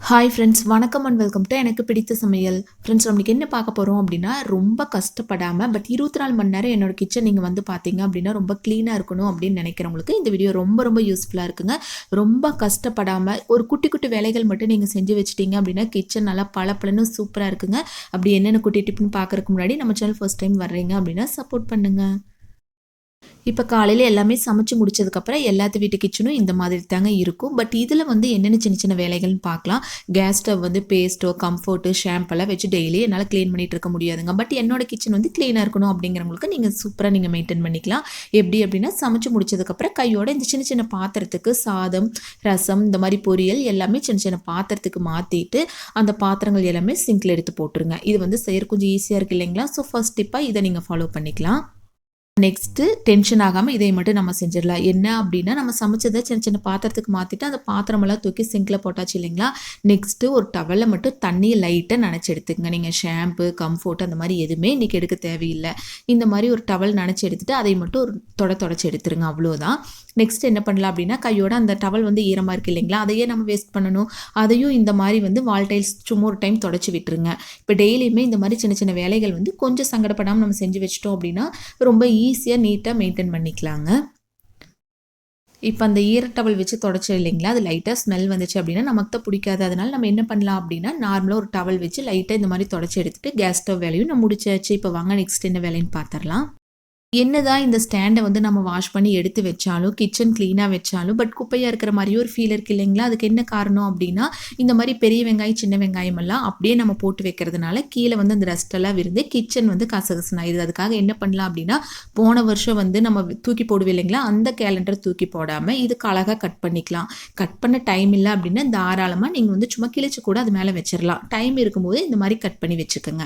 Hi friends, வணக்கம் and welcome to எனக்கு பிடித்த சமையல். ஃப்ரெண்ட்ஸ், நம்மளுக்கு என்ன பார்க்க போகிறோம் அப்படின்னா, ரொம்ப கஷ்டப்படாமல் பட் 24 மணி நேரம் என்னோட கிச்சன் நீங்கள் வந்து பார்த்தீங்க அப்படின்னா ரொம்ப க்ளீனாக இருக்கணும் அப்படின்னு நினைக்கிறவங்களுக்கு இந்த வீடியோ ரொம்ப ரொம்ப யூஸ்ஃபுல்லாக இருக்குங்க. ரொம்ப கஷ்டப்படாமல் ஒரு குட்டி குட்டி வேலைகள் மட்டும் நீங்கள் செஞ்சு வச்சிட்டிங்க அப்படின்னா கிச்சன் நல்லா பளபளன்னு சூப்பராக இருக்குங்க. அப்படி என்னென்ன குட்டி டிப்னு பார்க்குறதுக்கு முன்னாடி நம்ம சேனல் ஃபர்ஸ்ட் டைம் வர்றீங்க அப்படின்னா சப்போர்ட் பண்ணுங்கள். இப்போ காலையில் எல்லாமே சமைச்சு முடிச்சதுக்கப்புறம் எல்லாத்து வீட்டு கிச்சனும் இந்த மாதிரி தாங்க இருக்கும். பட் இதில் வந்து என்னென்ன சின்ன சின்ன வேலைகள்னு பார்க்கலாம். கேஸ் ஸ்டவ் வந்து பேஸ்ட்டோ கம்ஃபர்ட்டு ஷாம்பெல்லாம் வச்சு டெய்லி என்னால் க்ளீன் பண்ணிகிட்டு இருக்க முடியாதுங்க. பட் என்னோட கிச்சன் வந்து க்ளீனாக இருக்கணும் அப்படிங்கிறவங்களுக்கு நீங்கள் சூப்பராக நீங்கள் மெயின்டைன் பண்ணிக்கலாம். எப்படி அப்படின்னா, சமைச்சு முடிச்சதுக்கப்புறம் கையோட இந்த சின்ன சின்ன பாத்திரத்துக்கு சாதம், ரசம், இந்த மாதிரி பொரியல் எல்லாமே சின்ன சின்ன பாத்திரத்துக்கு மாற்றிட்டு அந்த பாத்திரங்கள் எல்லாமே சிங்கில் எடுத்து போட்டுருங்க. இது வந்து செய்கிற கொஞ்சம் ஈஸியாக இருக்குது இல்லைங்களா? ஸோ ஃபர்ஸ்ட் டிப்பாக இதை நீங்கள் ஃபாலோ பண்ணிக்கலாம். நெக்ஸ்ட்டு டென்ஷன் ஆகாமல் இதை மட்டும் நம்ம செஞ்சிடலாம். என்ன அப்படின்னா, நம்ம சமைச்சதை சின்ன சின்ன பாத்திரத்துக்கு மாற்றிட்டு அந்த பாத்திரமெல்லாம் தூக்கி சிங்கில் போட்டாச்சு இல்லைங்களா? நெக்ஸ்ட்டு ஒரு டவலில் மட்டும் தண்ணியை லைட்டாக நனைச்சி எடுத்துக்கங்க. நீங்கள் ஷாம்பு, கம்ஃபோர்ட் அந்த மாதிரி எதுவுமே இன்றைக்கி எடுக்க தேவையில்லை. இந்த மாதிரி ஒரு டவல் நனைச்சி எடுத்துகிட்டு அதை மட்டும் ஒரு தொடச்சி எடுத்துருங்க. அவ்வளோதான். நெக்ஸ்ட் என்ன பண்ணலாம் அப்படின்னா, கையோட அந்த டவல் வந்து ஈரமாக இருக்குது இல்லைங்களா? அதையே நம்ம வேஸ்ட் பண்ணணும். அதையும் இந்த மாதிரி வந்து வால் டைல்ஸ் சும்மா ஒரு டைம் தொடச்சி விட்டுருங்க. இப்போ டெய்லியுமே இந்த மாதிரி சின்ன சின்ன வேலைகள் வந்து கொஞ்சம் சங்கடப்படாமல் நம்ம செஞ்சு வச்சிட்டோம் அப்படின்னா ரொம்ப ஈஸியாக நீட்டாக மெயின்டைன் பண்ணிக்கலாங்க. இப்போ அந்த ஈரட்டவல் வச்சு தொடச்சோம் இல்லைங்களா? அது லைட்டாக ஸ்மெல் வந்துச்சு அப்படின்னா நமக்கு தான் பிடிக்காது. அதனால நம்ம என்ன பண்ணலாம் அப்படின்னா, நார்மலாக ஒரு டவல் வச்சு லைட்டாக இந்த மாதிரி தொடச்சி எடுத்துட்டு கேஸ் ஸ்டவ் வேலையும் நான் முடிச்சாச்சு. இப்போ வாங்க நெக்ஸ்ட் என்ன வேலைன்னு பார்த்துடலாம். என்னதான் இந்த ஸ்டாண்டை வந்து நம்ம வாஷ் பண்ணி எடுத்து வச்சாலும், கிச்சன் க்ளீனாக வச்சாலும், பட் குப்பையாக இருக்கிற மாதிரியே ஒரு ஃபீல் இருக்குது இல்லைங்களா? அதுக்கு என்ன காரணம் அப்படின்னா, இந்த மாதிரி பெரிய வெங்காயம், சின்ன வெங்காயம் எல்லாம் அப்படியே நம்ம போட்டு வைக்கிறதுனால கீழே வந்து அந்த டஸ்ட்டெல்லாம் விருந்து கிச்சன் வந்து கசகசன் ஆயிடுது. அதுக்காக என்ன பண்ணலாம் அப்படின்னா, போன வருஷம் வந்து நம்ம தூக்கி போடுவோம் இல்லைங்களா? அந்த கேலண்டர் தூக்கி போடாமல் இதுக்கு அழகாக கட் பண்ணிக்கலாம். கட் பண்ண டைம் இல்லை அப்படின்னா தாராளமாக நீங்கள் வந்து சும்மா கிழிச்சு கூட அது மேலே வச்சிடலாம். டைம் இருக்கும்போது இந்த மாதிரி கட் பண்ணி வச்சுக்கோங்க.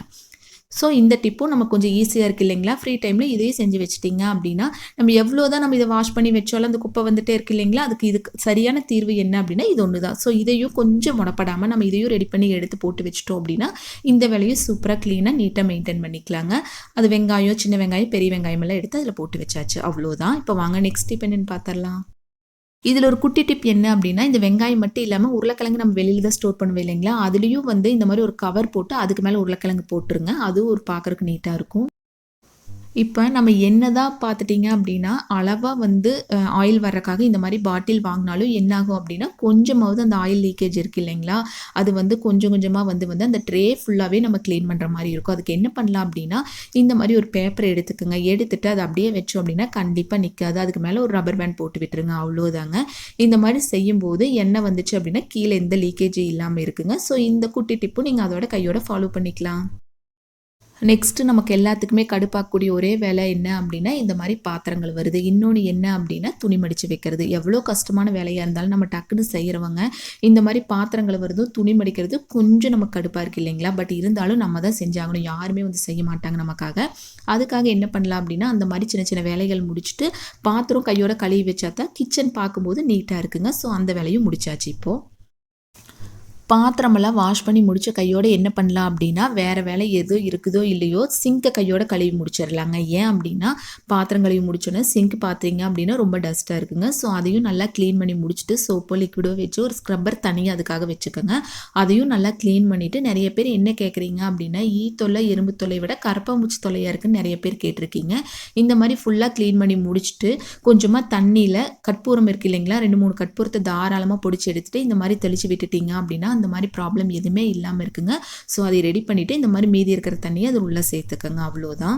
ஸோ இந்த டிப்பும் நம்ம கொஞ்சம் ஈஸியாக இருக்குது இல்லைங்களா? ஃப்ரீ டைமில் இதையும் செஞ்சு வச்சுட்டிங்க அப்படின்னா, நம்ம எவ்வளோ தான் நம்ம இதை வாஷ் பண்ணி வச்சாலும் அந்த குப்பை வந்துட்டே இருக்குது இல்லைங்களா? இதுக்கு சரியான தீர்வு என்ன அப்படின்னா இது ஒன்று தான். ஸோ இதையும் கொஞ்சம் முடப்படாமல் நம்ம இதையும் ரெடி பண்ணி எடுத்து போட்டு வச்சிட்டோம் அப்படின்னா இந்த வேலையும் சூப்பராக க்ளீனாக நீட்டாக மெயின்டைன் பண்ணிக்கலாங்க. அது வெங்காயம், சின்ன வெங்காயம், பெரிய வெங்காயம் எல்லாம் எடுத்து அதில் போட்டு வச்சாச்சு. அவ்வளோதான். இப்போ வாங்க நெக்ஸ்ட் டிப் என்னன்னு பார்த்துடலாம். இதில் ஒரு குட்டி டிப் என்ன அப்படின்னா, இந்த வெங்காயம் மட்டும் இல்லாமல் உருளைக்கிழங்கு நம்ம வெளியில் தான் ஸ்டோர் பண்ணுவோம் இல்லைங்களா? அதுலேயும் வந்து இந்த மாதிரி ஒரு கவர் போட்டு அதுக்கு மேலே உருளைக்கிழங்கு போட்டுருங்க. அதுவும் ஒரு பார்க்குறதுக்கு நீட்டாக இருக்கும். இப்போ நம்ம என்னதான் பார்த்துட்டிங்க அப்படின்னா, அளவாக வந்து ஆயில் வர்றதுக்காக இந்த மாதிரி பாட்டில் வாங்கினாலும் என்னாகும் அப்படின்னா, கொஞ்சமாவது அந்த ஆயில் லீக்கேஜ் இருக்குது இல்லைங்களா? அது வந்து கொஞ்சம் கொஞ்சமாக வந்து அந்த ட்ரே ஃபுல்லாகவே நம்ம க்ளீன் பண்ணுற மாதிரி இருக்கும். அதுக்கு என்ன பண்ணலாம் அப்படின்னா, இந்த மாதிரி ஒரு பேப்பர் எடுத்துக்கோங்க. எடுத்துட்டு அதை அப்படியே வச்சோம் அப்படின்னா கண்டிப்பாக நிற்காது. அதுக்கு மேலே ஒரு ரப்பர் பேண்ட் போட்டு விட்டுருங்க. அவ்வளோதாங்க. இந்த மாதிரி செய்யும்போது எண்ணெய் வந்துச்சு அப்படின்னா கீழே எந்த லீக்கேஜும் இல்லாமல் இருக்குங்க. ஸோ இந்த குட்டி டிப்பும் நீங்கள் அதோட கையோட ஃபாலோ பண்ணிக்கலாம். நெக்ஸ்ட்டு நமக்கு எல்லாத்துக்குமே கடுப்பாக்கக்கூடிய ஒரே வேலை என்ன அப்படின்னா, இந்த மாதிரி பாத்திரங்கள் வருது. இன்னொன்று என்ன அப்படின்னா, துணி மடித்து வைக்கிறது. எவ்வளோ கஷ்டமான வேலையாக இருந்தாலும் நம்ம டக்குன்னு செய்கிறவங்க இந்த மாதிரி பாத்திரங்கள் வருதும் துணி மடிக்கிறது கொஞ்சம் நமக்கு கடுப்பாக இருக்குது இல்லைங்களா? பட் இருந்தாலும் நம்ம தான் செஞ்சாகணும். யாருமே வந்து செய்ய மாட்டாங்க நமக்காக. அதுக்காக என்ன பண்ணலாம் அப்படின்னா, அந்த மாதிரி சின்ன சின்ன வேலைகள் முடிச்சுட்டு பாத்திரம் கையோட கழுவி வச்சா தான் கிச்சன் பார்க்கும்போது நீட்டாக இருக்குங்க. ஸோ அந்த வேலையும் முடிச்சாச்சு இப்போது. பாத்திரமெல்லாம் வாஷ் பண்ணி முடித்த கையோடு என்ன பண்ணலாம் அப்படின்னா, வேறு வேலை எது இருக்குதோ இல்லையோ சிங்கை கையோட கழுவி முடிச்சிடலாங்க. ஏன் அப்படின்னா, பாத்திரம் கழுவி முடிச்சோன்னே சிங்க் பார்த்தீங்க அப்படின்னா ரொம்ப டஸ்ட்டாக இருக்குங்க. ஸோ அதையும் நல்லா க்ளீன் பண்ணி முடிச்சுட்டு சோப்போ லிக்விடோ வச்சு ஒரு ஸ்க்ரப்பர் தனியாக அதுக்காக வச்சுக்கோங்க. அதையும் நல்லா க்ளீன் பண்ணிவிட்டு நிறைய பேர் என்ன கேட்குறீங்க அப்படின்னா, தொல்லை எறும்பு தொல்லை விட கரப்பாம்பூச்சி தொல்லையாக இருக்குன்னு நிறைய பேர் கேட்டிருக்கீங்க. இந்த மாதிரி ஃபுல்லாக க்ளீன் பண்ணி முடிச்சுட்டு கொஞ்சமாக தண்ணியில் கற்பூரம் இருக்குது இல்லைங்களா? 2-3 கற்பூரத்தை தாராளமாக பொடிச்சு எடுத்துகிட்டு இந்த மாதிரி தெளித்து விட்டுட்டீங்க அப்படின்னா அந்த மாதிரி ப்ராப்ளம் எதுவுமே இல்லாமல் இருக்குங்க. ஸோ அதை ரெடி பண்ணிவிட்டு இந்த மாதிரி மீதி இருக்கிற தண்ணியை அது உள்ளே சேர்த்துக்கங்க. அவ்வளோதான்.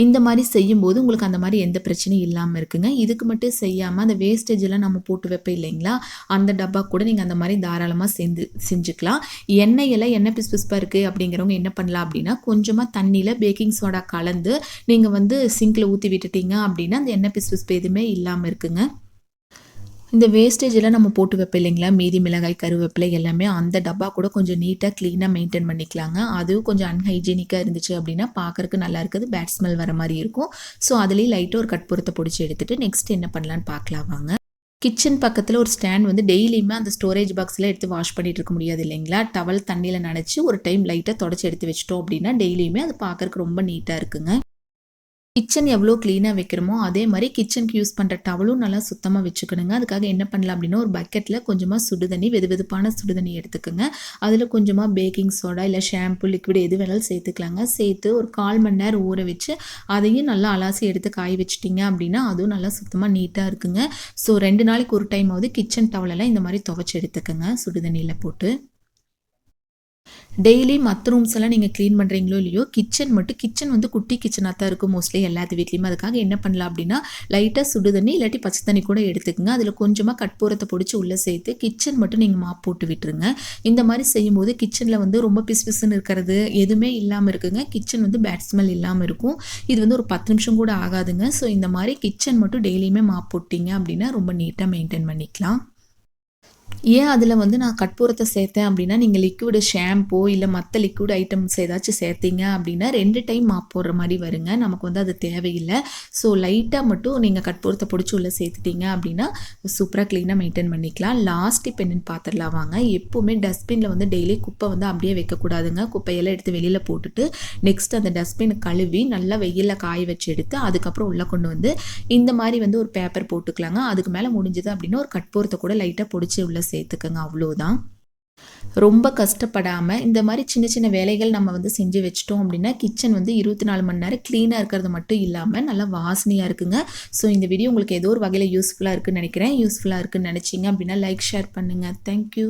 இந்த மாதிரி செய்யும்போது உங்களுக்கு அந்த மாதிரி எந்த பிரச்சனையும் இல்லாமல் இருக்குங்க. இதுக்கு மட்டும் செய்யாமல் அந்த வேஸ்டேஜெல்லாம் நம்ம போட்டு வைப்போம் இல்லைங்களா? அந்த டப்பா கூட நீங்கள் அந்த மாதிரி தாராளமாக செஞ்சுக்கலாம். எண்ணெய் பிசு பிசுப்பாக இருக்குது அப்படிங்கிறவங்க என்ன பண்ணலாம் அப்படின்னா, கொஞ்சமாக தண்ணியில் பேக்கிங் சோடா கலந்து நீங்கள் வந்து சிங்கில் ஊற்றி விட்டுட்டீங்க அப்படின்னா அந்த எண்ணெய் பிசு பிசுப்பு எதுவுமே இல்லாமல் இருக்குங்க. இந்த வேஸ்டேஜ் எல்லாம் நம்ம போட்டு வைப்போம் இல்லைங்களா? மீதி மிளகாய், கருவேப்பிலை எல்லாமே அந்த டப்பா கூட கொஞ்சம் நீட்டாக க்ளீனாக மெயின்டைன் பண்ணிக்கலாங்க. அதுவும் கொஞ்சம் அன்ஹைஜீனிக்காக இருந்துச்சு அப்படின்னா பார்க்குறக்கு நல்லா இருக்குது, பேட் ஸ்மெல் வர மாதிரி இருக்கும். ஸோ அதுலேயும் லைட்டாக ஒரு கற்பூரத்தை பிடிச்சி எடுத்துகிட்டு நெக்ஸ்ட் என்ன பண்ணலான்னு பார்க்கலாம் வாங்க. கிச்சன் பக்கத்தில் ஒரு ஸ்டாண்ட் வந்து டெய்லியுமே அந்த ஸ்டோரேஜ் பாக்ஸில் எடுத்து வாஷ் பண்ணிட்டு இருக்க முடியாது இல்லைங்களா? டவல் தண்ணியில் நனைச்சி ஒரு டைம் லைட்டாக தொடச்சி எடுத்து வச்சிட்டோம் அப்படின்னா டெய்லியுமே அது பார்க்குறக்கு ரொம்ப நீட்டாக இருக்குங்க. கிச்சன் எவ்வளோ க்ளீனாக வைக்கிறோமோ, அதே மாரி கிச்சனுக்கு யூஸ் பண்ணுற டவலும் நல்லா சுத்தமா வச்சுக்கணுங்க. அதுக்காக என்ன பண்ணலாம் அப்டின்னா, ஒரு பக்கெட்ல கொஞ்சமா சுடுதண்ணி, வெதுவெதுப்பான சுடுதண்ணி எடுத்துக்கங்க. அதில கொஞ்சமா பேக்கிங் சோடா, இல்ல ஷாம்பு, லிக்விட் எது வேணாலும் சேர்த்துக்கலாங்க. சேர்த்து ஒரு 1/4 மணி நேரம் ஊற வச்சு, அதையும் நல்லா அலாசி எடுத்து காய வச்சுட்டீங்க அப்டின்னா, அதுவும் நல்லா சுத்தமா நீட்டா இருக்குங்க. ஸோ 2 நாளைக்கு ஒரு டைமாவது கிச்சன் டவலெல்லாம் இந்த மாரி துவைச்சு எடுத்துக்கங்க, சுடுதண்ணியில போட்டு. டெய்லி மத்த ரூம்ஸ் எல்லாம் நீங்க கிளீன் பண்றீங்களோ இல்லையோ, கிச்சன் வந்து குட்டி கிச்சனா தான் இருக்கும் மோஸ்ட்லி எல்லாத்து வீட்லயுமே. அதுக்காக என்ன பண்ணலாம் அப்டின்னா, லைட்டா சுடு தண்ணி இல்லாட்டி பச்சை தண்ணி கூட எடுத்துக்கங்க. அதில கொஞ்சமா கற்பூரத்த பொடிச்சு உள்ள சேர்த்து, கிச்சன் மட்டும் நீங்க மாப் போட்டு விட்டுருங்க. இந்த மாரி செய்யும்போது கிச்சன்ல வந்து ரொம்ப பிசுபிசுன்னு இருக்கிறது எதுவுமே இல்லாம இருக்குங்க. கிச்சன் வந்து பேட் ஸ்மெல் இல்லாம இருக்கும். இது வந்து ஒரு 10 நிமிஷம் கூட ஆகாதுங்க. ஸோ இந்த மாரி கிச்சன் மட்டும் டெய்லியுமே மாப் போட்டீங்க அப்டின்னா, ரொம்ப நீட்டா மெயின்டெயின் பண்ணிக்கலாம். ஏன் அதில வந்து நான் கற்பூரத்த சேர்த்தேன் அப்டின்னா, நீங்க லிக்விடு ஷாம்போ இல்ல மத்த லிக்விட் ஐட்டம்ஸ் ஏதாச்சும் சேர்த்தீங்க அப்டின்னா, 2 டைம் மாப் போடுற மாரி வருங்க. நமக்கு வந்து அது தேவையில்ல. ஸோ லைட்டா மட்டும் நீங்க கற்பூரத்த பொடிச்சு உள்ள சேர்த்துட்டீங்க அப்டின்னா, சூப்பரா கிளீனா மெயின்டெயின் பண்ணிக்கலாம். லாஸ்ட் டிப் என்னன்னு பார்த்துடலாம் வாங்க. எப்பவுமே டஸ்ட்பின்ல வந்து டெய்லி குப்பை வந்து அப்படியே வைக்கக்கூடாதுங்க. குப்பையெல்லாம் எடுத்து வெளியில போட்டுட்டு, நெக்ஸ்ட் அந்த டஸ்ட்பின கழுவி நல்லா வெயில்ல காய வச்சு எடுத்து, அதுக்கப்புறம் உள்ள கொண்டு வந்து இந்த மாரி வந்து ஒரு பேப்பர் போட்டுக்கலாங்க. அதுக்கு மேல முடிஞ்சது அப்டின்னா, ஒரு கற்பூரத்த கூட லைட்டா பொடிச்சு உள்ள சேர்த்துக்கங்க. அவ்வளோதான். ரொம்ப கஷ்டப்படாம இந்த மாரி சின்ன சின்ன வேலைகள் நம்ம வந்து செஞ்சு வச்சுட்டோம் அப்டின்னா, கிச்சன் வந்து 24 மணி நேரம் கிளீனா இருக்கிறது மட்டும் இல்லாம, நல்லா வாசனையா இருக்குங்க. ஸோ இந்த வீடியோ உங்களுக்கு ஏதோ ஒரு வகையில யூஸ்ஃபுல்லா இருக்குன்னு நெனைக்கிறேன். யூஸ்ஃபுல்லா இருக்குன்னு நெனச்சீங்க அப்டின்னா, லைக், ஷேர் பண்ணுங்க. Thank you.